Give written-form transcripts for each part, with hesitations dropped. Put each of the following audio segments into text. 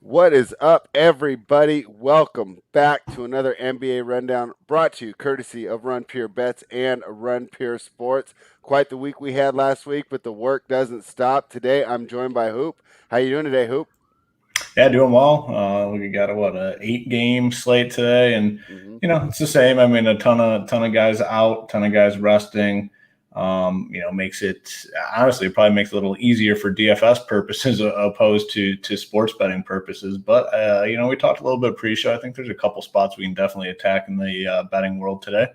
What is up, everybody? Welcome back to another NBA Rundown brought to you courtesy of Run Pure Bets and Run Pure Sports. Quite the week we had last week, but the work doesn't stop. Today, I'm joined by Hoop. How you doing today, Hoop? Yeah, doing well. We got a 8 game slate today, and Hmm. it's the same. I mean, a ton of guys out, ton of guys resting. Makes it honestly probably makes it a little easier for DFS purposes opposed to sports betting purposes. But we talked a little bit pre-show. I think there's a couple spots we can definitely attack in the betting world today.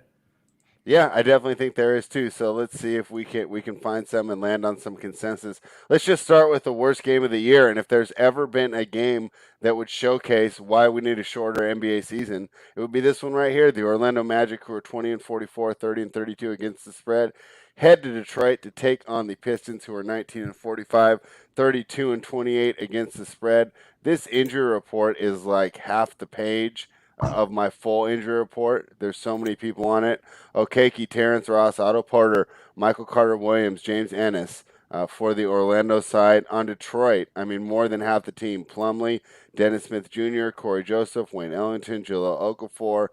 Yeah, I definitely think there is too. So let's see if we can find some and land on some consensus. Let's just start with the worst game of the year. And if there's ever been a game that would showcase why we need a shorter NBA season, it would be this one right here. The Orlando Magic, who are 20 and 44, 30 and 32 against the spread, head to Detroit to take on the Pistons, who are 19 and 45, 32 and 28 against the spread. This injury report is like half the page of my full injury report. There's so many people on it. Okeke, Terrence Ross, Otto Porter, Michael Carter Williams, James Ennis for the Orlando side. On Detroit, I mean, more than half the team. Plumlee, Dennis Smith Jr., Corey Joseph, Wayne Ellington, Jahlil Okafor,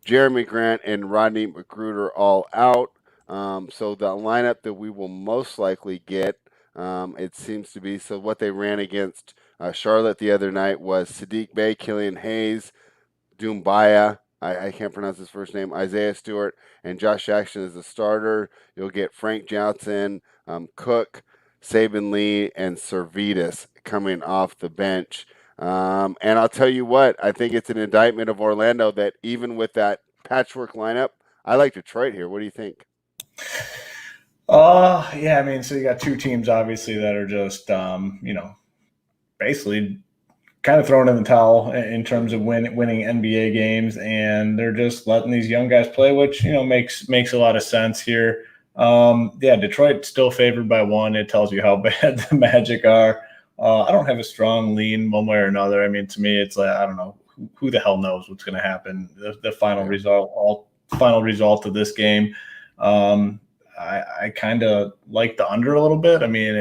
Jeremy Grant, and Rodney McGruder all out. So the lineup that we will most likely get, it seems to be, so what they ran against Charlotte the other night was Sadiq Bey, Killian Hayes, Doumbaya. I can't pronounce his first name. Isaiah Stewart and Josh Jackson as the starter. You'll get Frank Johnson, Cook, Saban Lee, and Servetus coming off the bench. And I'll tell you what, I think it's an indictment of Orlando that even with that patchwork lineup, I like Detroit here. What do you think? Yeah, I mean, so you got two teams obviously that are just basically kind of thrown in the towel in terms of Mm-hmm. winning NBA games, and they're just letting these young guys play, which makes a lot of sense here. Yeah, Detroit still favored by one. It tells you how bad the Magic are. I don't have a strong lean one way or another. I mean, to me, it's like I don't know who the hell knows what's going to happen. The final Yeah. result, final result of this game. I kind of like the under a little bit. I mean,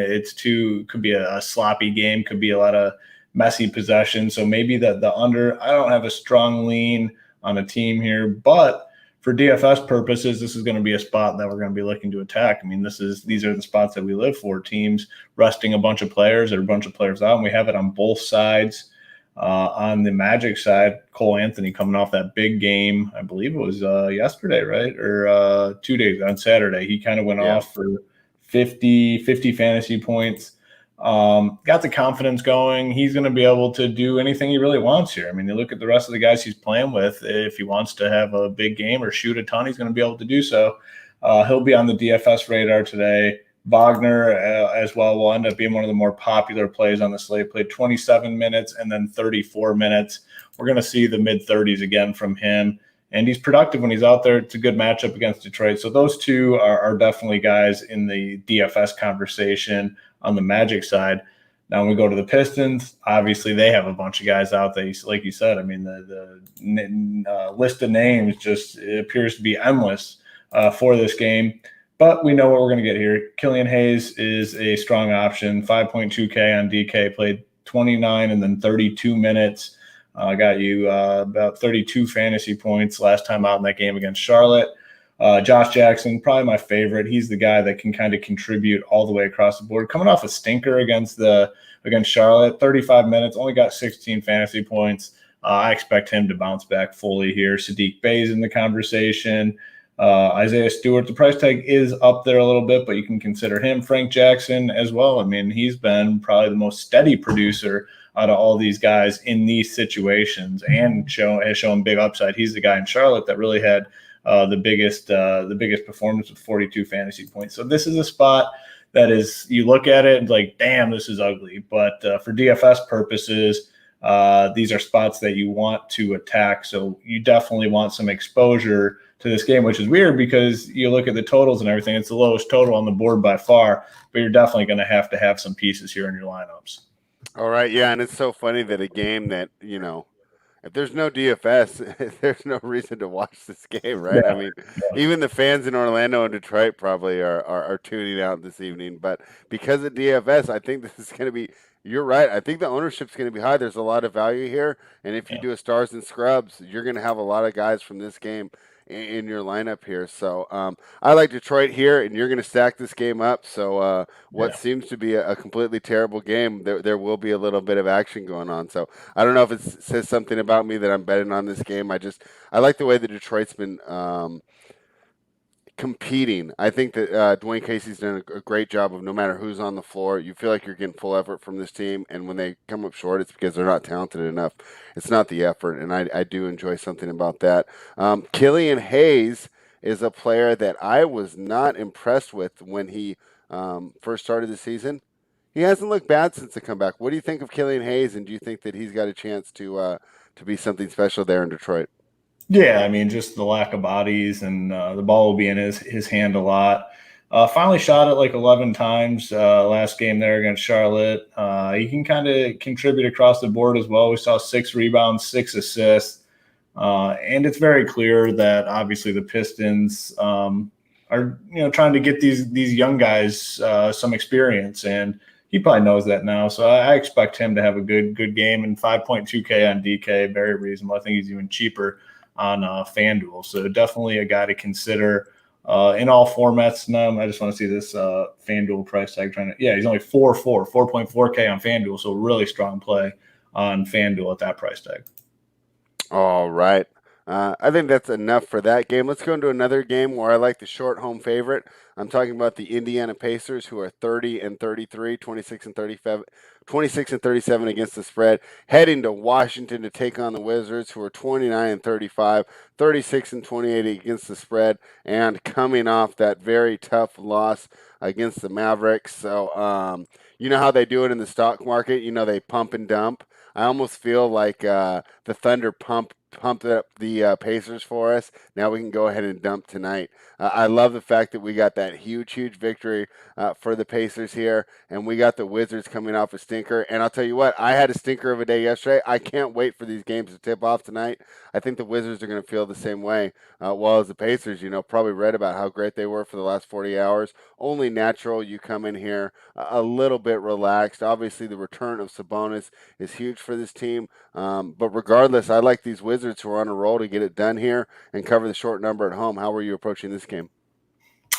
could be a sloppy game, could be a lot of messy possession. So maybe the under. I don't have a strong lean on a team here, but for DFS purposes, this is going to be a spot that we're going to be looking to attack. I mean, these are the spots that we live for. Teams resting a bunch of players or a bunch of players out, and we have it on both sides. On the Magic side, Cole Anthony coming off that big game, I believe it was yesterday, right? Or 2 days on Saturday. He kind of went Yeah. off for 50 fantasy points. Got the confidence going. He's going to be able to do anything he really wants here. I mean, you look at the rest of the guys he's playing with. If he wants to have a big game or shoot a ton, he's going to be able to do so. He'll be on the DFS radar today. Wagner as well will end up being one of the more popular plays on the slate. Played 27 minutes and then 34 minutes. We're going to see the mid-30s again from him. And he's productive when he's out there. It's a good matchup against Detroit. So those two are definitely guys in the DFS conversation on the Magic side. Now, when we go to the Pistons, obviously they have a bunch of guys out there. Like you said, I mean, the list of names just appears to be endless for this game. But we know what we're going to get here. Killian Hayes is a strong option. 5.2K on DK, played 29 and then 32 minutes. Got you about 32 fantasy points last time out in that game against Charlotte. Josh Jackson, probably my favorite. He's the guy that can kind of contribute all the way across the board. Coming off a stinker against Charlotte, 35 minutes, only got 16 fantasy points. I expect him to bounce back fully here. Sadiq Bey's in the conversation. Isaiah Stewart, the price tag is up there a little bit, but you can consider him. Frank Jackson as well. I mean, he's been probably the most steady producer out of all these guys in these situations and has shown big upside. He's the guy in Charlotte that really had the biggest performance with 42 fantasy points. So this is a spot that is, you look at it and like, damn, this is ugly. But for DFS purposes, these are spots that you want to attack. So you definitely want some exposure to this game, which is weird because you look at the totals and everything. It's the lowest total on the board by far, but you're definitely going to have some pieces here in your lineups. All right. Yeah. And it's so funny that a game that, if there's no DFS, there's no reason to watch this game, right? I Yeah, mean, even the fans in Orlando and Detroit probably are tuning out this evening. But because of DFS, I think this is going to be. You're right. I think the ownership's going to be high. There's a lot of value here, and if you yeah, do a stars and scrubs, you're going to have a lot of guys from this game in your lineup here. So I like Detroit here, and you're going to stack this game up. So what yeah. seems to be a completely terrible game, there will be a little bit of action going on. So I don't know if it says something about me that I'm betting on this game. I like the way that Detroit's been competing. I think that Dwayne Casey's done a great job of no matter who's on the floor, you feel like you're getting full effort from this team, and when they come up short, it's because they're not talented enough. It's not the effort, and I do enjoy something about that. Killian Hayes is a player that I was not impressed with when he first started the season. He hasn't looked bad since the comeback. What do you think of Killian Hayes, and do you think that he's got a chance to be something special there in Detroit? Yeah, I mean, just the lack of bodies and the ball will be in his hand a lot. Finally shot it like 11 times last game there against Charlotte. He can kind of contribute across the board as well. We saw 6 rebounds, 6 assists. And it's very clear that obviously the Pistons are trying to get these young guys some experience, and he probably knows that now. So I expect him to have a good game, and 5.2K on DK, very reasonable. I think he's even cheaper on FanDuel. So definitely a guy to consider in all formats. No, I just want to see this FanDuel price tag he's only 4.4K on FanDuel. So really strong play on FanDuel at that price tag. All right. I think that's enough for that game. Let's go into another game where I like the short home favorite. I'm talking about the Indiana Pacers, who are 30 and 33, 26 and 35, 26 and 37 against the spread, heading to Washington to take on the Wizards, who are 29 and 35, 36 and 28 against the spread, and coming off that very tough loss against the Mavericks. So, you know how they do it in the stock market. They pump and dump. I almost feel like the Thunder pumped up the Pacers for us. Now we can go ahead and dump tonight. I love the fact that we got that huge victory for the Pacers here, and we got the Wizards coming off a stinker. And I'll tell you what, I had a stinker of a day yesterday. I can't wait for these games to tip off tonight. I think the Wizards are going to feel the same way. While as the Pacers, probably read about how great they were for the last 40 hours. Only natural you come in here a little bit relaxed. Obviously, the return of Sabonis is huge for this team. But regardless, I like these Wizards who are on a roll to get it done here and cover the short number at home. How are you approaching this game?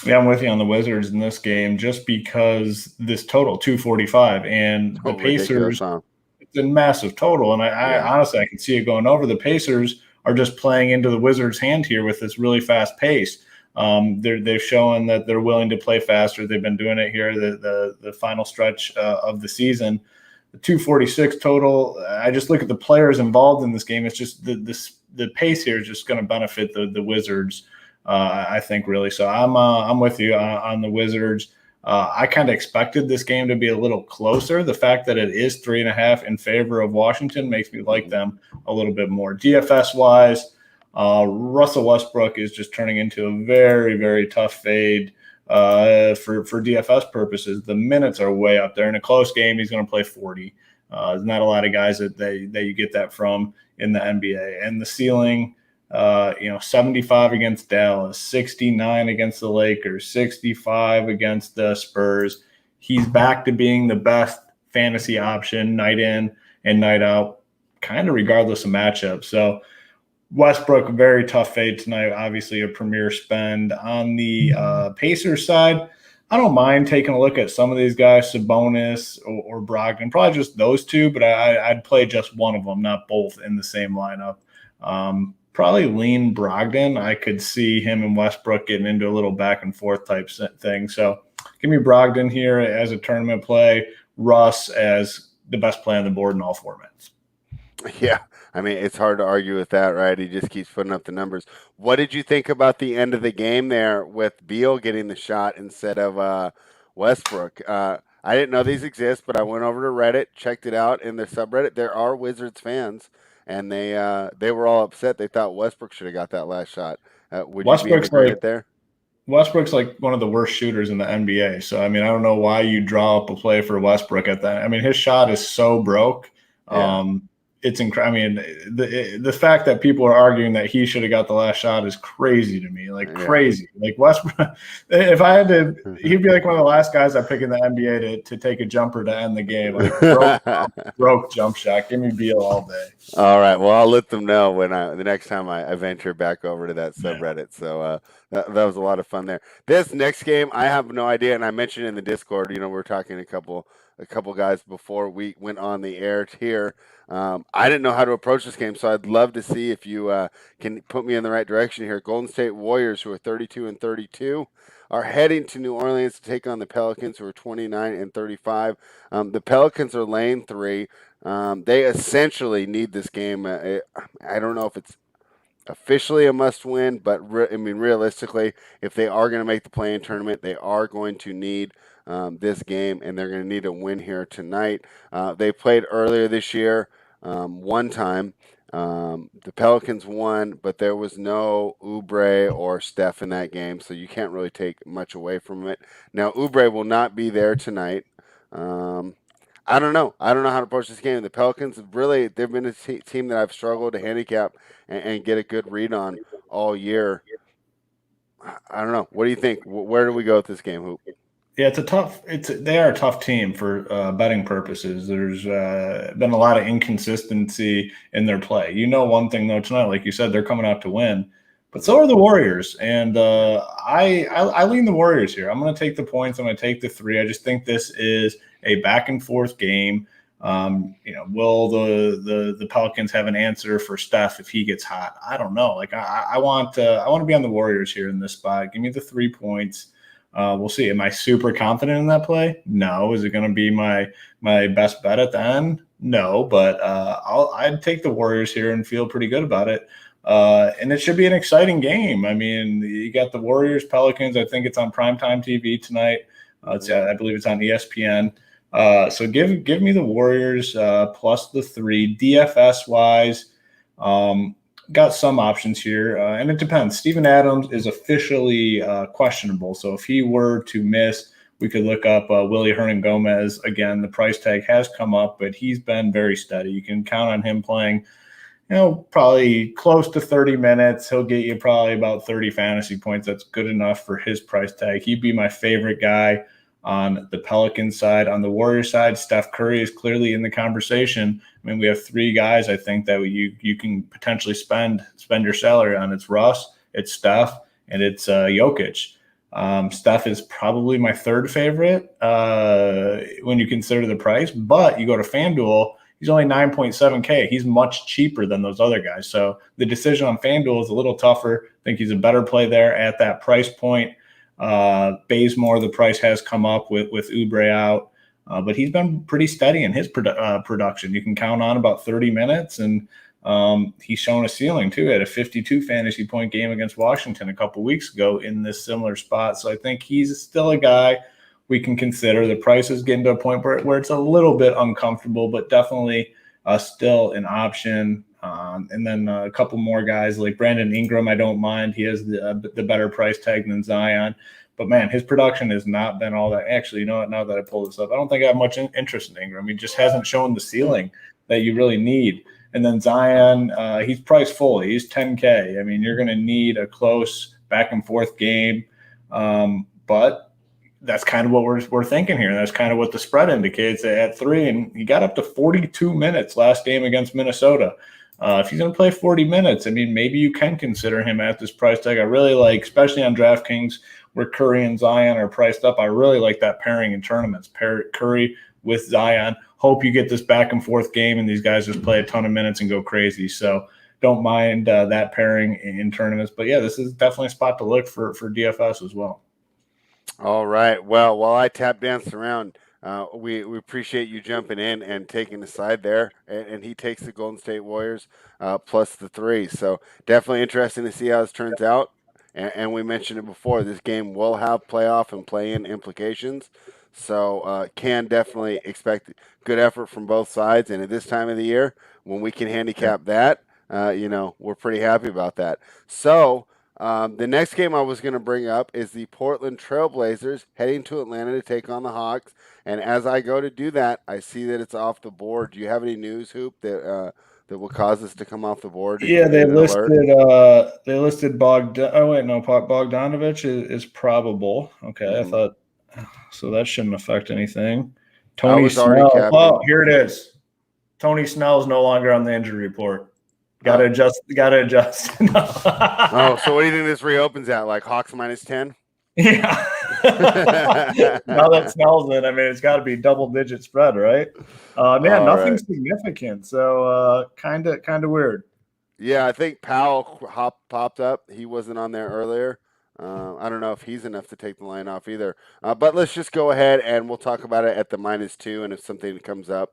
Yeah, I'm with you on the Wizards in this game just because this total 245 and the Ridiculous, Pacers, huh? it's a massive total. And I Yeah. honestly, I can see it going over. The Pacers are just playing into the Wizards' hand here with this really fast pace. They've shown that they're willing to play faster. They've been doing it here the final stretch of the season. The 246 total. I just look at the players involved in this game. It's just the pace here is just going to benefit the Wizards. I think really. So I'm with you on the Wizards. I kind of expected this game to be a little closer. The fact that it is 3.5 in favor of Washington makes me like them a little bit more. DFS wise, Russell Westbrook is just turning into a very, very tough fade for DFS purposes. The minutes are way up there. In a close game, he's going to play 40. There's not a lot of guys that you get that from in the NBA. And the ceiling, 75 against Dallas, 69 against the Lakers, 65 against the Spurs. He's back to being the best fantasy option night in and night out, kind of regardless of matchup. So Westbrook, very tough fade tonight. Obviously, a premier spend. On the Pacers side, I don't mind taking a look at some of these guys, Sabonis or Brogdon, probably just those two, but I'd play just one of them, not both in the same lineup. Probably lean Brogdon. I could see him and Westbrook getting into a little back and forth type thing. So give me Brogdon here as a tournament play, Russ as the best play on the board in all formats. Yeah, I mean, it's hard to argue with that, right? He just keeps putting up the numbers. What did you think about the end of the game there with Beal getting the shot instead of Westbrook? I didn't know these exist, but I went over to Reddit, checked it out in their subreddit. There are Wizards fans, and they were all upset. They thought Westbrook should have got that last shot. Would you be in agreement there? Westbrook's like one of the worst shooters in the NBA. So, I mean, I don't know why you draw up a play for Westbrook at that. I mean, his shot is so broke. Yeah. it's incredible. I mean, the fact that people are arguing that he should have got the last shot is crazy to me. Like Yeah. crazy. Like Westbrook, if I had to, he'd be like one of the last guys I pick in the NBA to take a jumper to end the game. Like broke jump shot. Give me Beal all day. All right. Well, I'll let them know when the next time I venture back over to that Yeah. subreddit. So that was a lot of fun there. This next game, I have no idea, and I mentioned in the Discord. We were talking a couple guys before we went on the air here. I didn't know how to approach this game, so I'd love to see if you can put me in the right direction here. Golden State Warriors, who are 32 and 32, are heading to New Orleans to take on the Pelicans, who are 29 and 35. The Pelicans are laying 3. They essentially need this game. I don't know if it's officially a must-win, but realistically, if they are going to make the play-in tournament, they are going to need this game, and they're going to need a win here tonight. They played earlier this year one time. The Pelicans won, but there was no Oubre or Steph in that game, so you can't really take much away from it. Now, Oubre will not be there tonight. I don't know. I don't know how to approach this game. The Pelicans really, they've been a team that I've struggled to handicap and get a good read on all year. I don't know. What do you think? Where do we go with this game, Hoop? Yeah, they are a tough team for betting purposes. There's been a lot of inconsistency in their play. One thing though tonight, like you said, they're coming out to win, but so are the Warriors, and I lean the Warriors here. I'm going to take the points. I'm going to take the 3. I just think this is a back and forth game. Will the Pelicans have an answer for Steph if he gets hot? I don't know. Like I want to be on the Warriors here in this spot. Give me the 3 points. We'll see. Am I super confident in that play? No. Is it going to be my best bet at the end? No. But I'd take the Warriors here and feel pretty good about it. And it should be an exciting game. I mean, you got the Warriors, Pelicans. I think it's on primetime TV tonight. I believe it's on ESPN. So give me the Warriors plus the 3. DFS wise. Got some options here, and it depends. Steven Adams is officially questionable, so if he were to miss, we could look up Willie Hernan-Gomez. Again, the price tag has come up, but he's been very steady. You can count on him playing, probably close to 30 minutes. He'll get you probably about 30 fantasy points. That's good enough for his price tag. He'd be my favorite guy on the Pelicans side. On the Warriors side, Steph Curry is clearly in the conversation. I mean, we have 3 guys I think that you can potentially spend your salary on. It's Russ, it's Steph, and it's Jokic. Steph is probably my 3rd favorite when you consider the price, but you go to FanDuel, he's only 9.7K. He's much cheaper than those other guys. So the decision on FanDuel is a little tougher. I think he's a better play there at that price point. Bazemore, the price has come up with Oubre out, but he's been pretty steady in his production. You can count on about 30 minutes, and he's shown a ceiling too. At a 52 fantasy point game against Washington a couple weeks ago in this similar spot. So I think he's still a guy we can consider. The price is getting to a point where it's a little bit uncomfortable, but definitely still an option. And then a couple more guys like Brandon Ingram, I don't mind. He has the better price tag than Zion. But, man, his production has not been all that. Actually, you know what? Now that I pull this up, I don't think I have much interest in Ingram. He just hasn't shown the ceiling that you really need. And then Zion, he's priced fully. He's 10K. I mean, you're going to need a close back-and-forth game. But that's kind of what we're thinking here. That's kind of what the spread indicates at 3. And he got up to 42 minutes last game against Minnesota. If he's going to play 40 minutes, I mean, maybe you can consider him at this price tag. I really like, especially on DraftKings, where Curry and Zion are priced up. I really like that pairing in tournaments. Pair Curry with Zion. Hope you get this back and forth game and these guys just play a ton of minutes and go crazy. So don't mind that pairing in tournaments. But, yeah, this is definitely a spot to look for DFS as well. All right. Well, while I tap dance around, we appreciate you jumping in and taking the side there, and he takes the Golden State Warriors plus the 3. So definitely interesting to see how this turns out. And we mentioned it before, this game will have playoff and play-in implications. So can definitely expect good effort from both sides. And at this time of the year, when we can handicap that, we're pretty happy about that. So The next game I was going to bring up is the Portland Trailblazers heading to Atlanta to take on the Hawks. And as I go to do that, I see that it's off the board. Do you have any news, Hoop, that will cause us to come off the board? Did you Yeah, get an alert? they listed Bogdanovich is probable. Okay, I Hmm. thought so that shouldn't affect anything. I Tony was already Snell. Oh, capping. here it is. Tony Snell is no longer on the injury report. Got to Oh, adjust. Got to adjust. oh. So what do you think this reopens at? Like Hawks -10? Yeah. Now that Snell's in, I mean, it's got to be double-digit spread, right? Man, All nothing right. significant. So kind of weird. Yeah, I think Powell popped up. He wasn't on there earlier. I don't know if he's enough to take the line off either. But let's just go ahead and we'll talk about it at the -2. And if something comes up,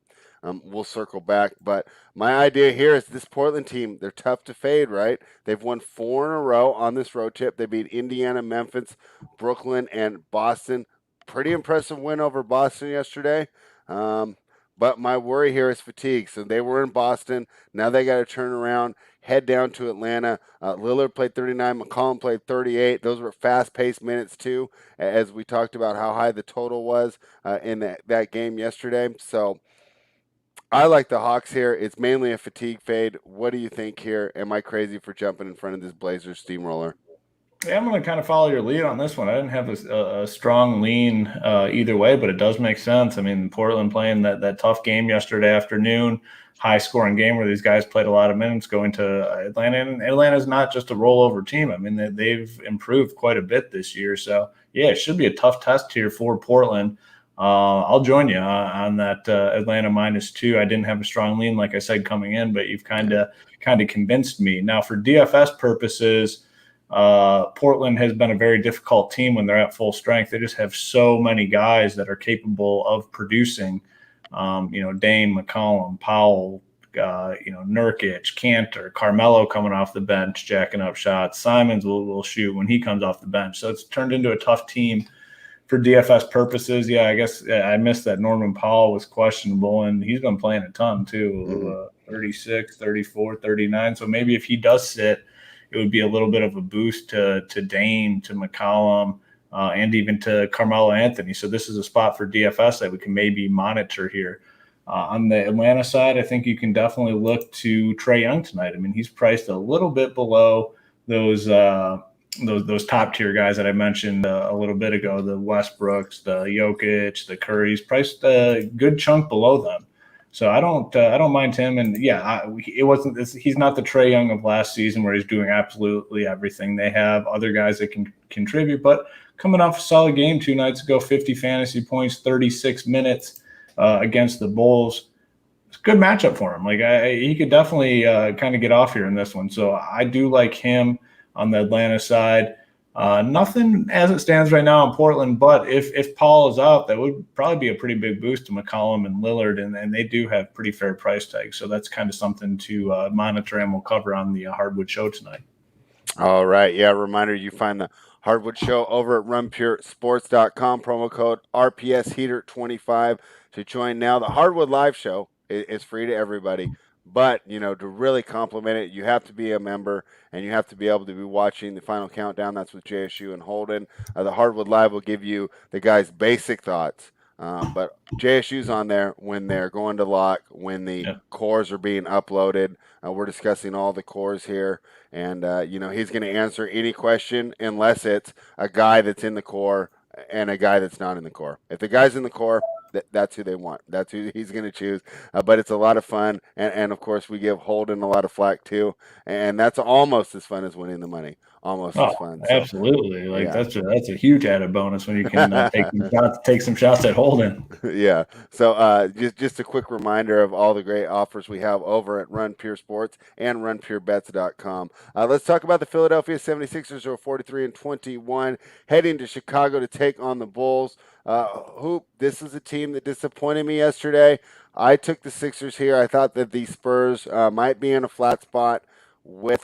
we'll circle back. But my idea here is this Portland team, they're tough to fade, right? They've won 4 in a row on this road trip. They beat Indiana, Memphis, Brooklyn, and Boston. Pretty impressive win over Boston yesterday. But my worry here is fatigue. So they were in Boston. Now they got to turn around, head down to Atlanta. Lillard played 39. McCollum played 38. Those were fast-paced minutes too, as we talked about how high the total was in that game yesterday. So I like the Hawks here. It's mainly a fatigue fade. What do you think here? Am I crazy for jumping in front of this Blazers steamroller? Yeah, I'm going to kind of follow your lead on this one. I didn't have a strong lean either way, but it does make sense. I mean, Portland playing that tough game yesterday afternoon, high-scoring game where these guys played a lot of minutes going to Atlanta. And Atlanta's not just a rollover team. I mean, they've improved quite a bit this year. So, yeah, it should be a tough test here for Portland. I'll join you on that Atlanta -2. I didn't have a strong lean, like I said, coming in, but you've kind of convinced me. Now, for DFS purposes, Portland has been a very difficult team when they're at full strength. They just have so many guys that are capable of producing. Dame, McCollum, Powell, Nurkic, Cantor, Carmelo coming off the bench, jacking up shots. Simons will shoot when he comes off the bench. So it's turned into a tough team for DFS purposes. Yeah, I guess I missed that Norman Powell was questionable, and he's been playing a ton too, 36, 34, 39. So maybe if he does sit, it would be a little bit of a boost to Dame, to McCollum, and even to Carmelo Anthony. So this is a spot for DFS that we can maybe monitor here. On the Atlanta side, I think you can definitely look to Trae Young tonight. I mean, he's priced a little bit below those top tier guys that I mentioned a little bit ago, the Westbrooks, the Jokic, the Currys, priced a good chunk below them. So I don't mind him. And yeah, he's not the Trae Young of last season where he's doing absolutely everything. They have other guys that can contribute, but coming off a solid game 2 nights ago, 50 fantasy points, 36 minutes against the Bulls. It's a good matchup for him. Like he could definitely kind of get off here in this one. So I do like him on the Atlanta side. Nothing as it stands right now in Portland, but if Paul is out, that would probably be a pretty big boost to McCollum and Lillard, and they do have pretty fair price tags. So that's kind of something to monitor, and we'll cover on the Hardwood Show tonight. All right. Yeah. Reminder, you find the Hardwood Show over at runpuresports.com. Promo code RPS Heater 25 to join now. The Hardwood Live Show is free to everybody. But, to really complement it, you have to be a member and you have to be able to be watching the final countdown. That's with JSU and Holden. The Hardwood Live will give you the guys' basic thoughts. But JSU's on there when they're going to lock, when the cores are being uploaded. We're discussing all the cores here. And, he's going to answer any question unless it's a guy that's in the core and a guy that's not in the core. If the guy's in the core, that's who they want. That's who he's going to choose. But it's a lot of fun. And, of course, we give Holden a lot of flack, too. And that's almost as fun as winning the money. Almost as fun. So, absolutely. Like yeah. that's a huge added bonus when you can take some shots at Holden. Yeah. So just a quick reminder of all the great offers we have over at Run Pure Sports and runpurebets.com. Let's talk about the Philadelphia 76ers, who are 43-21, heading to Chicago to take on the Bulls. Hoop, this is a team that disappointed me yesterday. I took the Sixers here. I thought that the Spurs might be in a flat spot with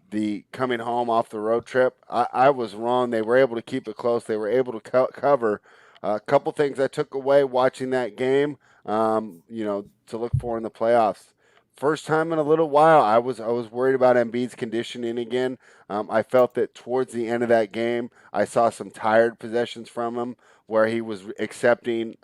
the coming home off the road trip. I was wrong. They were able to keep it close. They were able to cover. A couple things I took away watching that game, to look for in the playoffs. first time in a little while, I was worried about Embiid's conditioning again. I felt that towards the end of that game, I saw some tired possessions from him where he was accepting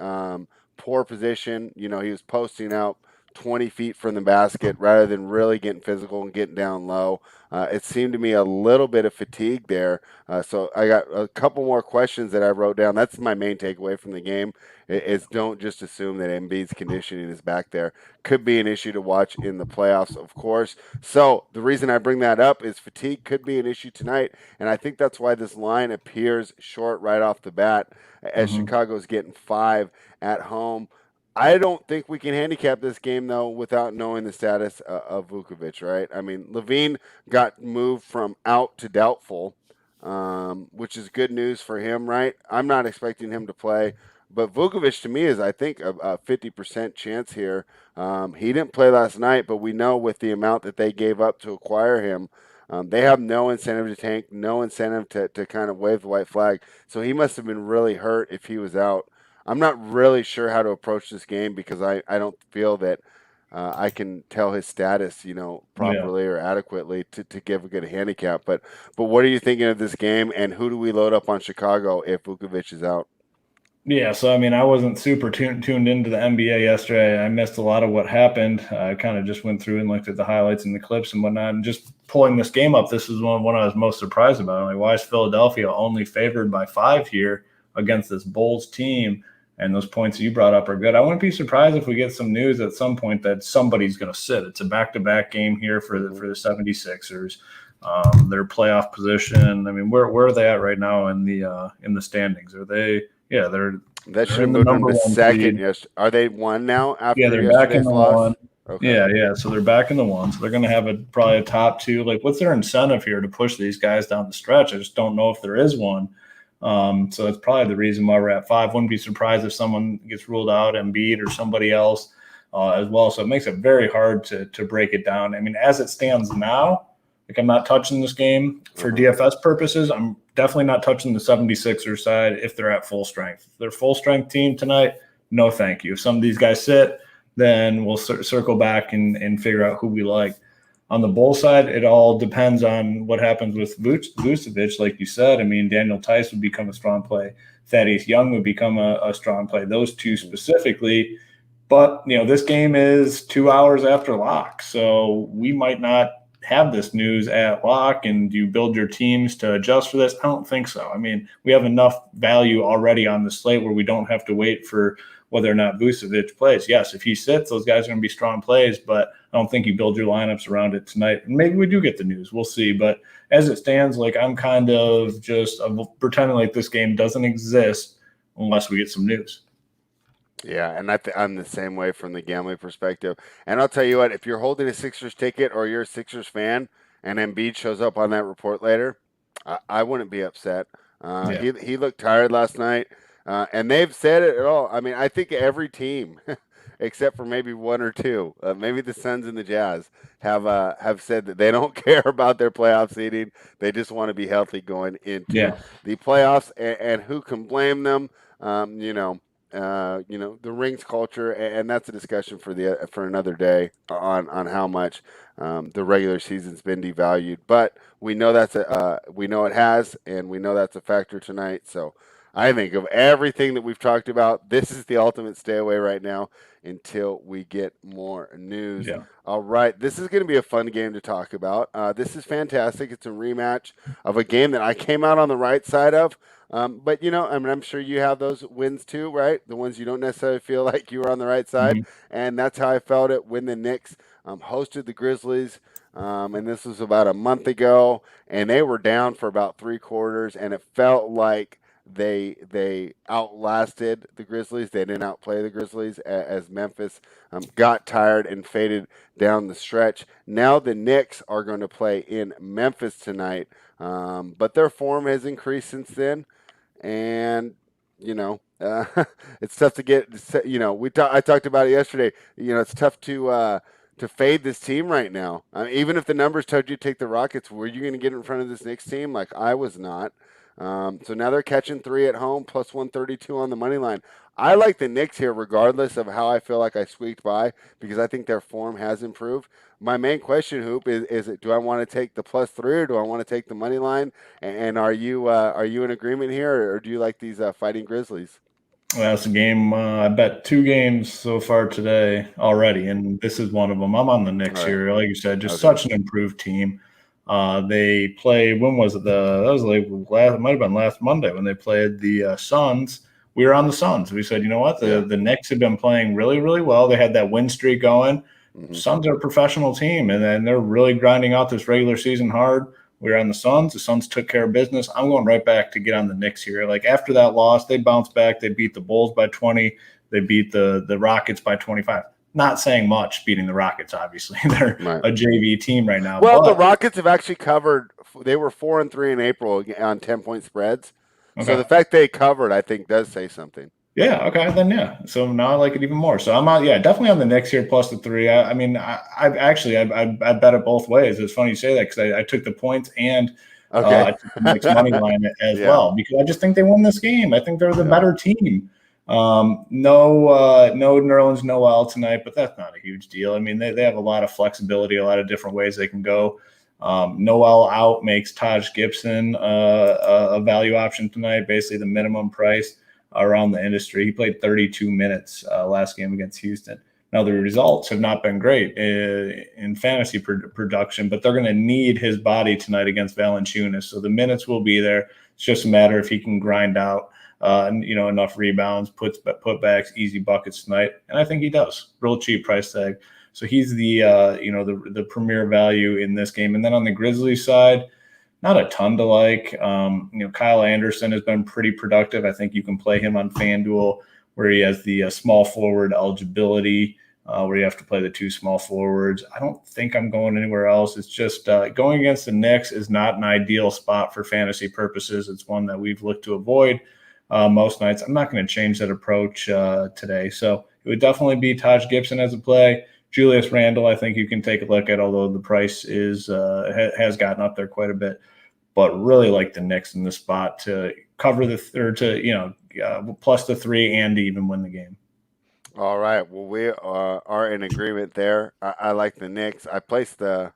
poor position. You know, he was posting out 20 feet from the basket rather than really getting physical and getting down low. It seemed to me a little bit of fatigue there. So I got a couple more questions that I wrote down. That's my main takeaway from the game is don't just assume that Embiid's conditioning is back there. Could be an issue to watch in the playoffs, of course. So the reason I bring that up is fatigue could be an issue tonight, and I think that's why this line appears short right off the bat as Hmm. Chicago's getting 5 at home. I don't think we can handicap this game though without knowing the status of Vukovic, right? I mean, Levine got moved from out to doubtful, which is good news for him, right? I'm not expecting him to play, but Vukovic to me is, I think, a 50% chance here. He didn't play last night, but we know with the amount that they gave up to acquire him, they have no incentive to tank, no incentive to kind of wave the white flag. So he must have been really hurt if he was out. I'm not really sure how to approach this game because I don't feel that I can tell his status, Yeah. properly or adequately to give a good handicap. But what are you thinking of this game, and who do we load up on Chicago if Vukovic is out? Yeah, so I mean, I wasn't super tuned into the NBA yesterday. I missed a lot of what happened. I kind of just went through and looked at the highlights and the clips and whatnot. And just pulling this game up, this is one I was most surprised about. Like, why is Philadelphia only favored by 5 here against this Bulls team? And those points that you brought up are good. I wouldn't be surprised if we get some news at some point that somebody's going to sit. It's a back-to-back game here for Mm-hmm. the 76ers. Their playoff position. I mean, where are they at right now in the standings? Are they? Yeah, That they're should have in the moved them number to one second. seed. Yes, are they one now Yeah, after they're back in yesterday's the one. loss? Okay. Yeah. So they're back in the one. So they're going to have probably a top two. Like, what's their incentive here to push these guys down the stretch? I just don't know if there is one. So that's probably the reason why we're at 5. Wouldn't be surprised if someone gets ruled out, Embiid or somebody else as well. So it makes it very hard to break it down. I mean, as it stands now, like I'm not touching this game for Uh-huh. DFS purposes. I'm definitely not touching the 76ers side if they're at full strength. If they're full strength team tonight, no thank you. If some of these guys sit, then we'll circle back and figure out who we like. On the Bull side, it all depends on what happens with Vucevic. Like you said, I mean, Daniel Tice would become a strong play. Thaddeus Young would become a strong play. Those two specifically. But, this game is 2 hours after lock. So we might not have this news at lock. And do you build your teams to adjust for this? I don't think so. I mean, we have enough value already on the slate where we don't have to wait for whether or not Vucevic plays. Yes, if he sits, those guys are going to be strong plays, but I don't think you build your lineups around it tonight. And maybe we do get the news. We'll see. But as it stands, like I'm kind of just pretending like this game doesn't exist unless we get some news. Yeah, and I'm the same way from the gambling perspective. And I'll tell you what, if you're holding a Sixers ticket or you're a Sixers fan and Embiid shows up on that report later, I wouldn't be upset. Yeah. He looked tired last night, and they've said it all. I mean, I think every team, except for maybe one or two, maybe the Suns and the Jazz, have said that they don't care about their playoff seeding. They just want to be healthy going into Yeah. the playoffs, and who can blame them? The rings culture, and that's a discussion for another day on how much the regular season's been devalued. But we know we know it has, and we know that's a factor tonight. So I think of everything that we've talked about, this is the ultimate stay away right now until we get more news. Yeah. All right, this is going to be a fun game to talk about. This is fantastic. It's a rematch of a game that I came out on the right side of. But I mean, I'm sure you have those wins too, right? The ones you don't necessarily feel like you were on the right side, Mhm. and that's how I felt it when the Knicks hosted the Grizzlies. And this was about a month ago, and they were down for about 3 quarters, and it felt like they outlasted the Grizzlies. They didn't outplay the Grizzlies as Memphis got tired and faded down the stretch. Now the Knicks are going to play in Memphis tonight, but their form has increased since then, and it's tough to get. I talked about it yesterday. It's tough to fade this team right now. I mean, even if the numbers told you to take the Rockets, were you going to get in front of this Knicks team? Like I was not. So now they're catching 3 at home, plus 132 on the money line. I like the Knicks here, regardless of how I feel like I squeaked by, because I think their form has improved. My main question, Hoop, is it, do I want to take the +3 or do I want to take the money line? And are you in agreement here, or do you like these Fighting Grizzlies? That's a game. I bet 2 games so far today already, and this is one of them. I'm on the Knicks All right. here. Like you said, just Okay. such an improved team. They play. When was it? That was like last. It might have been last Monday when they played the Suns. We were on the Suns. We said, you know what? Yeah. The Knicks have been playing really, really well. They had that win streak going. Hmm. Suns are a professional team, and then they're really grinding out this regular season hard. We were on the Suns. The Suns took care of business. I'm going right back to get on the Knicks here. Like after that loss, they bounced back. They beat the Bulls by 20. They beat the Rockets by 25. Not saying much beating the Rockets, obviously. They're Right. a JV team right now. Well, the But Rockets have actually covered. They were 4-3 in April on 10-point spreads. So okay. the fact they covered, I think, does say something. Yeah, okay, then yeah. So now I like it even more. So I'm out, yeah, definitely on the Knicks here plus the 3. I mean, I've actually I bet it both ways. It's funny you say that because I took the points and Okay. I took the Knicks money line as Yeah. well because I just think they won this game. I think they're the Yeah. better team. No Nerlens Noel tonight, but that's not a huge deal. I mean, they have a lot of flexibility, a lot of different ways they can go. Noel out makes Taj Gibson a value option tonight, basically the minimum price around the industry. He played 32 minutes last game against Houston. Now, the results have not been great in fantasy production, but they're going to need his body tonight against Valanciunas. So the minutes will be there. It's just a matter if he can grind out, enough rebounds, putbacks, easy buckets tonight. And I think he does. Real cheap price tag. So he's the premier value in this game. And then on the Grizzlies side, not a ton to like. Kyle Anderson has been pretty productive. I think you can play him on FanDuel where he has the small forward eligibility, where you have to play the 2 small forwards. I don't think I'm going anywhere else. It's just going against the Knicks is not an ideal spot for fantasy purposes. It's one that we've looked to avoid most nights. I'm not going to change that approach today. So it would definitely be Taj Gibson as a play. Julius Randle, I think you can take a look at, although the price has gotten up there quite a bit. But really like the Knicks in the spot to cover plus the 3 and even win the game. All right. Well, we are in agreement there. I like the Knicks. I placed the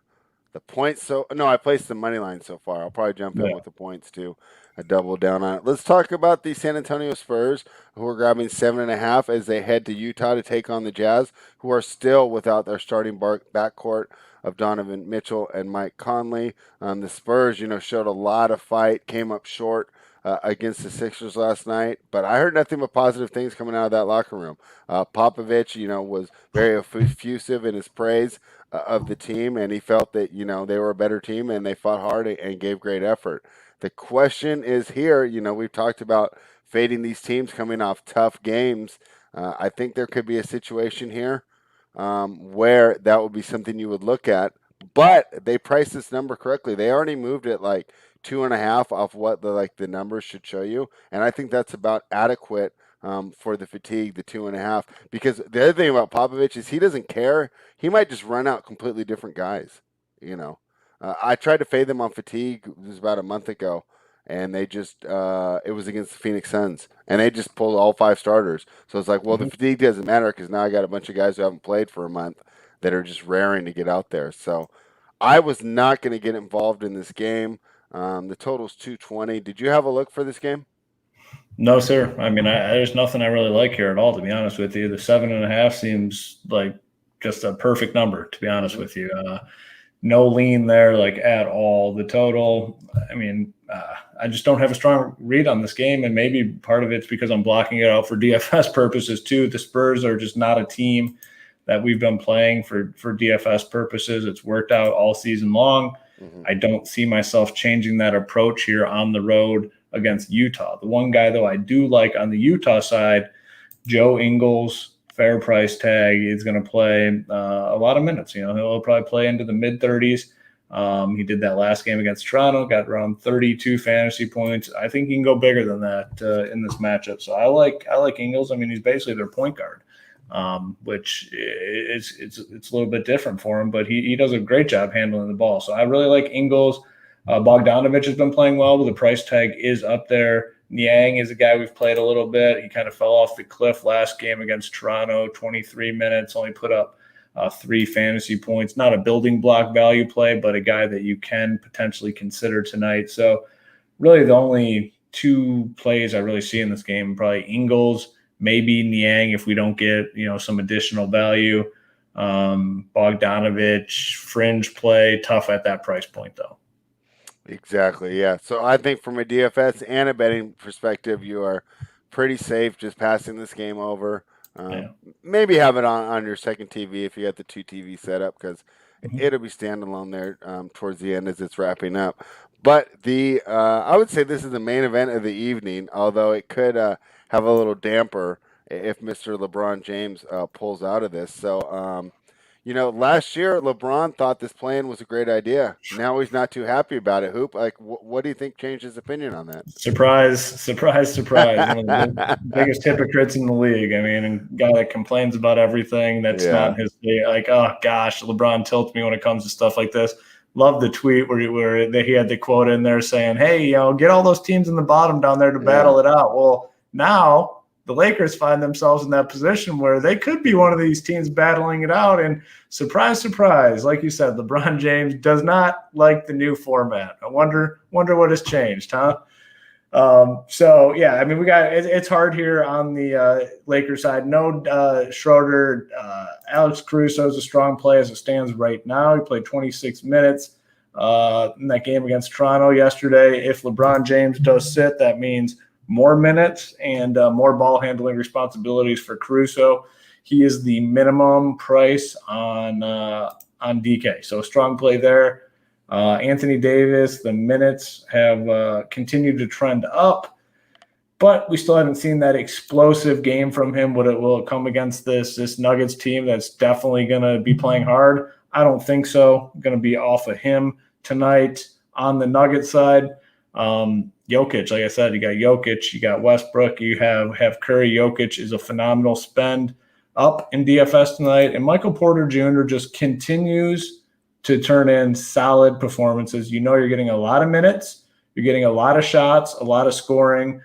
points. So no, I placed the money line so far. I'll probably jump in Yeah. with the points too. I double down on it. Let's talk about the San Antonio Spurs, who are grabbing 7.5 as they head to Utah to take on the Jazz, who are still without their starting backcourt of Donovan Mitchell and Mike Conley. The Spurs, showed a lot of fight, came up short against the Sixers last night, but I heard nothing but positive things coming out of that locker room. Popovich, was very effusive in his praise of the team, and he felt that they were a better team and they fought hard and gave great effort. The question is here, we've talked about fading these teams coming off tough games. I think there could be a situation here where that would be something you would look at, but they priced this number correctly. They already moved it like 2.5 off what the numbers should show you, and I think that's about adequate for the fatigue, the 2.5. Because the other thing about Popovich is he doesn't care. He might just run out completely different guys. I tried to fade them on fatigue. It was about a month ago, and they just it was against the Phoenix Suns, and they just pulled all 5 starters. So it's like, well, the fatigue doesn't matter because now I got a bunch of guys who haven't played for a month that are just raring to get out there. So I was not going to get involved in this game. The total's 220. Did you have a look for this game? No, sir. I mean, there's nothing I really like here at all, to be honest with you. The 7.5 seems like just a perfect number, to be honest with you. No lean there, like at all. The total, I mean, I just don't have a strong read on this game, and maybe part of it's because I'm blocking it out for DFS purposes too. The Spurs are just not a team that we've been playing for DFS purposes. It's worked out all season long. I don't see myself changing that approach here on the road against Utah. The one guy, though, I do like on the Utah side, Joe Ingles, fair price tag, is going to play a lot of minutes. He'll probably play into the mid-30s. He did that last game against Toronto, got around 32 fantasy points. I think he can go bigger than that in this matchup. So I like Ingles. I mean, he's basically their point guard, which it's a little bit different for him, but he does a great job handling the ball. So I really like Ingles. Bogdanovich has been playing well, but the price tag is up there. Niang is a guy we've played a little bit. He kind of fell off the cliff last game against Toronto, 23 minutes, only put up 3 fantasy points. Not a building block value play, but a guy that you can potentially consider tonight. So really the only 2 plays I really see in this game, probably Ingles, maybe Niang if we don't get, some additional value. Bogdanovich, fringe play, tough at that price point though. Exactly. Yeah. So I think from a DFS and a betting perspective, you are pretty safe just passing this game over. Yeah. Maybe have it on your second TV if you got the 2 TV setup, because Mhm. it'll be standalone there towards the end as it's wrapping up. But I would say this is the main event of the evening, although it could have a little damper if Mr. LeBron James pulls out of this. So last year LeBron thought this plan was a great idea. Now he's not too happy about it. Hoop, like, what do you think changed his opinion on that? Surprise, surprise, surprise. One of the biggest hypocrites in the league. I mean, a guy that complains about everything that's Yeah. not his thing. Like, oh gosh, LeBron tilts me when it comes to stuff like this. Love the tweet where he had the quote in there saying, hey, get all those teams in the bottom down there to battle it out. Well, now the Lakers find themselves in that position where they could be one of these teams battling it out. And surprise, surprise, like you said, LeBron James does not like the new format. I wonder what has changed, huh? So yeah, I mean, it's hard here on the Lakers side. No Schroeder, Alex Caruso is a strong play as it stands right now. He played 26 minutes in that game against Toronto yesterday. If LeBron James does sit, that means more minutes and more ball handling responsibilities for Caruso. He is the minimum price on DK. So strong play there. Anthony Davis, the minutes have continued to trend up, but we still haven't seen that explosive game from him. Will it come against this Nuggets team that's definitely going to be playing hard? I don't think so. Going to be off of him tonight on the Nuggets side. Jokic, like I said, you got Jokic, you got Westbrook, you have Curry. Jokic is a phenomenal spend up in DFS tonight, and Michael Porter Jr. just continues to turn in solid performances. You're getting a lot of minutes, you're getting a lot of shots, a lot of scoring,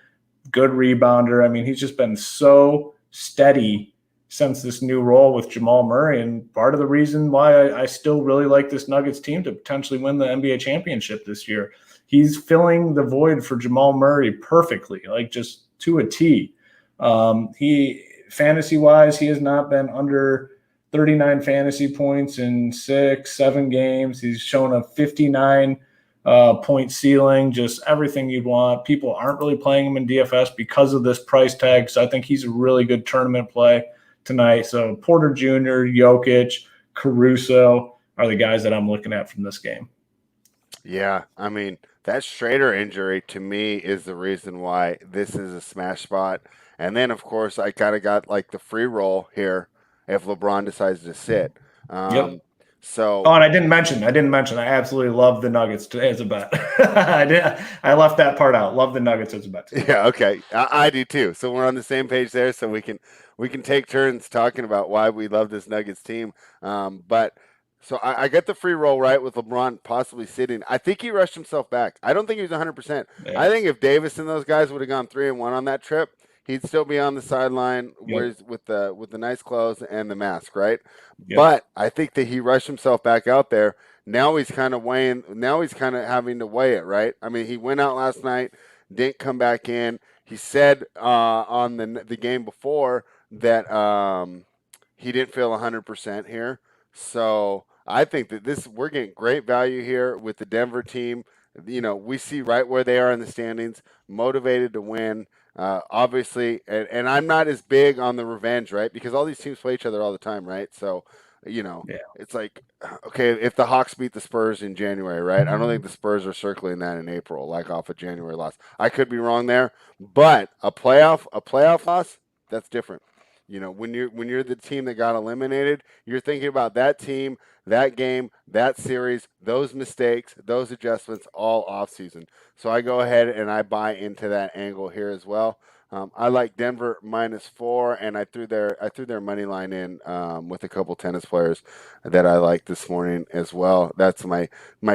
good rebounder. I mean, he's just been so steady since this new role with Jamal Murray, and part of the reason why I still really like this Nuggets team to potentially win the NBA championship this year. He's filling the void for Jamal Murray perfectly, like just to a T. He fantasy-wise, he has not been under 39 fantasy points in 6-7 games. He's shown a 59 point ceiling, just everything you'd want. People aren't really playing him in DFS because of this price tag. So I think he's a really good tournament play tonight. So Porter Jr., Jokic, Caruso are the guys that I'm looking at from this game. Yeah, I mean, that Schrader injury to me is the reason why this is a smash spot. And then, of course, I kind of got like the free roll here if LeBron decides to sit. Yep. So, and I didn't mention. I absolutely love the Nuggets today as a bet. I left that part out. Love the Nuggets as a bet today. Yeah, okay, I do too. So we're on the same page there. So we can take turns talking about why we love this Nuggets team. But so I get the free roll right with LeBron possibly sitting. I think he rushed himself back. I don't think he was 100%. Yeah. I think if Davis and those guys would have gone 3-1 on that trip, he'd still be on the sideline with the nice clothes and the mask, right? Yep. But I think that he rushed himself back out there. Now he's kind of weighing. Now he's kind of having to weigh it, right? I mean, he went out last night, didn't come back in. He said on the game before that he didn't feel 100% here. So I think that we're getting great value here with the Denver team. We see right where they are in the standings, motivated to win. Obviously, and I'm not as big on the revenge, right? Because all these teams play each other all the time, right? So, It's like, okay, if the Hawks beat the Spurs in January, right? I don't think the Spurs are circling that in April, like off a January loss. I could be wrong there, but a playoff loss, that's different. When you're the team that got eliminated, you're thinking about that team, that game, that series, those mistakes, those adjustments all off season. So I go ahead and I buy into that angle here as well. I like Denver -4, and I threw their money line in with a couple tennis players that I like this morning as well. That's my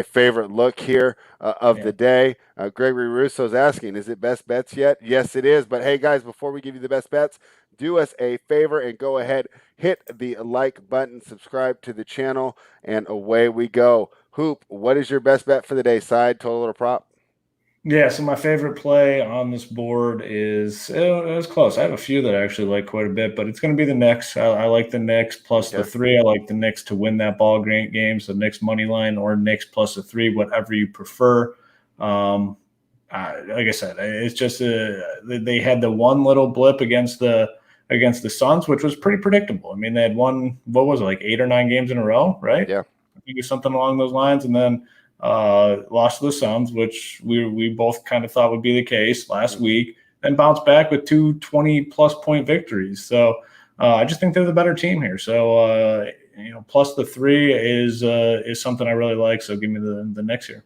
favorite look here of Yeah. the day. Gregory Russo's asking, is it best bets yet? Yes, it is. But hey, guys, before we give you the best bets, do us a favor and go ahead, hit the like button, subscribe to the channel, and away we go. Hoop, what is your best bet for the day? Side, total, or prop? Yeah, so my favorite play on this board is it was close. I have a few that I actually like quite a bit, but it's going to be the Knicks. I like the Knicks plus the Okay. 3. I like the Knicks to win that ball game. So Knicks money line or Knicks plus the 3, whatever you prefer. Like I said, it's just they had the one little blip against the Suns, which was pretty predictable. I mean, they had won, what was it, like 8 or 9 games in a row, right? Yeah. I think it's something along those lines, and then lost to the Suns, which we both kind of thought would be the case last week, then bounced back with 2 20-plus point victories. So I just think they're the better team here. So plus the 3 is something I really like. So give me the Knicks here.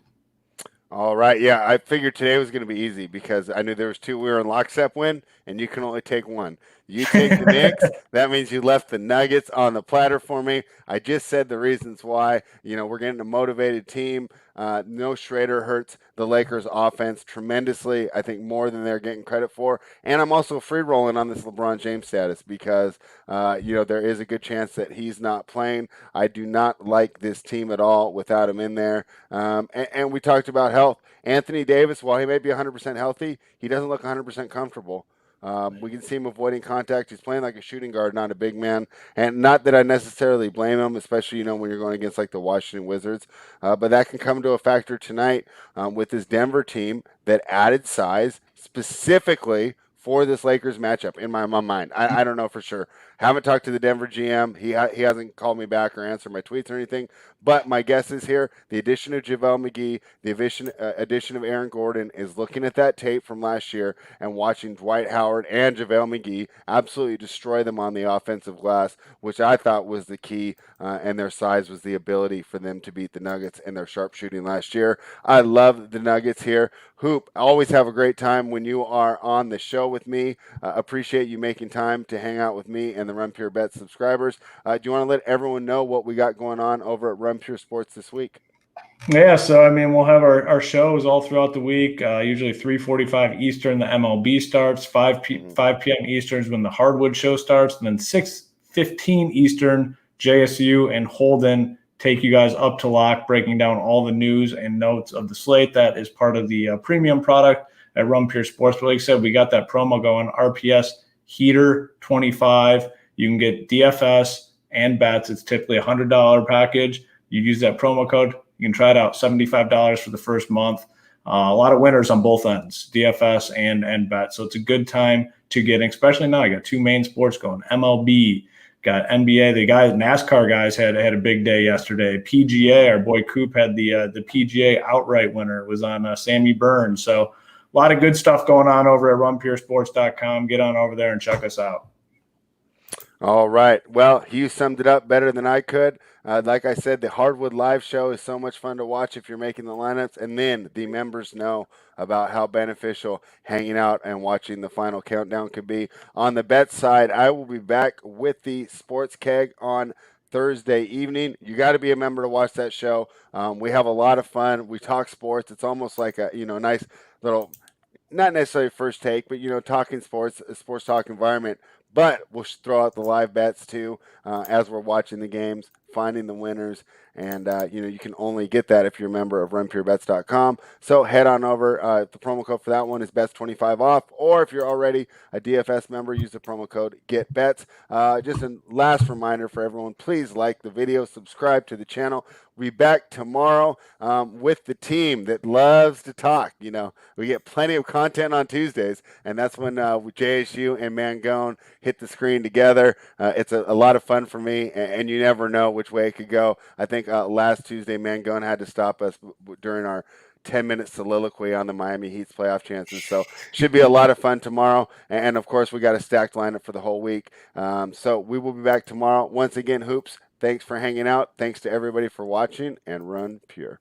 All right. Yeah, I figured today was going to be easy because I knew there was two. We were in lockstep win, and you can only take one. You take the Knicks. That means you left the Nuggets on the platter for me. I just said the reasons why. We're getting a motivated team. No Schrader hurts the Lakers offense tremendously. I think more than they're getting credit for. And I'm also free rolling on this LeBron James status because, there is a good chance that he's not playing. I do not like this team at all without him in there. And we talked about health. Anthony Davis, while he may be 100% healthy, he doesn't look 100% comfortable. We can see him avoiding contact. He's playing like a shooting guard, not a big man. And not that I necessarily blame him, especially, when you're going against like the Washington Wizards. But that can come to a factor tonight with this Denver team that added size specifically for this Lakers matchup in my mind. I don't know for sure. Haven't talked to the Denver GM. He hasn't called me back or answered my tweets or anything. But my guess is here, the addition of JaVale McGee, the addition of Aaron Gordon is looking at that tape from last year and watching Dwight Howard and JaVale McGee absolutely destroy them on the offensive glass, which I thought was the key, and their size was the ability for them to beat the Nuggets and their sharpshooting last year. I love the Nuggets here. Hoop, always have a great time when you are on the show with me. Appreciate you making time to hang out with me and the Run Pure Bet subscribers. Do you want to let everyone know what we got going on over at Run Pure Sports this week? Yeah, so I mean, we'll have our shows all throughout the week. Usually 3:45 Eastern, the MLB starts. 5 p.m. Eastern is when the Hardwood show starts, and then 6:15 Eastern, JSU and Holden take you guys up to lock, breaking down all the news and notes of the slate. That is part of the premium product at Run Pure Sports. But like I said, we got that promo going. RPS Heater 25. You can get DFS and bets. It's typically a $100 package. You use that promo code. You can try it out, $75 for the first month. A lot of winners on both ends, DFS and bet. So it's a good time to get in, especially now. I got 2 main sports going. MLB, got NBA. The guys, NASCAR guys had a big day yesterday. PGA, our boy Coop had the PGA outright winner. It was on Sammy Burns. So a lot of good stuff going on over at runpuresports.com. Get on over there and check us out. All right. Well, you summed it up better than I could. Like I said, the Hardwood Live show is so much fun to watch if you're making the lineups. And then the members know about how beneficial hanging out and watching the final countdown could be. On the bet side, I will be back with the Sports Keg on Thursday evening. You got to be a member to watch that show. We have a lot of fun. We talk sports. It's almost like a nice little, not necessarily first take, but talking sports, a sports talk environment. But we'll throw out the live bets too as we're watching the games, finding the winners, and you can only get that if you're a member of runpurebets.com. So head on over. The promo code for that one is bets25 off, or if you're already a DFS member, use the promo code GetBets. Just a last reminder for everyone: please like the video, subscribe to the channel. We'll be back tomorrow with the team that loves to talk. We get plenty of content on Tuesdays, and that's when JSU and Mangone hit the screen together. It's a lot of fun for me, and you never know which way it could go. I think last Tuesday, Mangone had to stop us during our 10-minute soliloquy on the Miami Heat's playoff chances. So should be a lot of fun tomorrow. And of course, we got a stacked lineup for the whole week. So we will be back tomorrow. Once again, Hoops, thanks for hanging out. Thanks to everybody for watching, and Run Pure.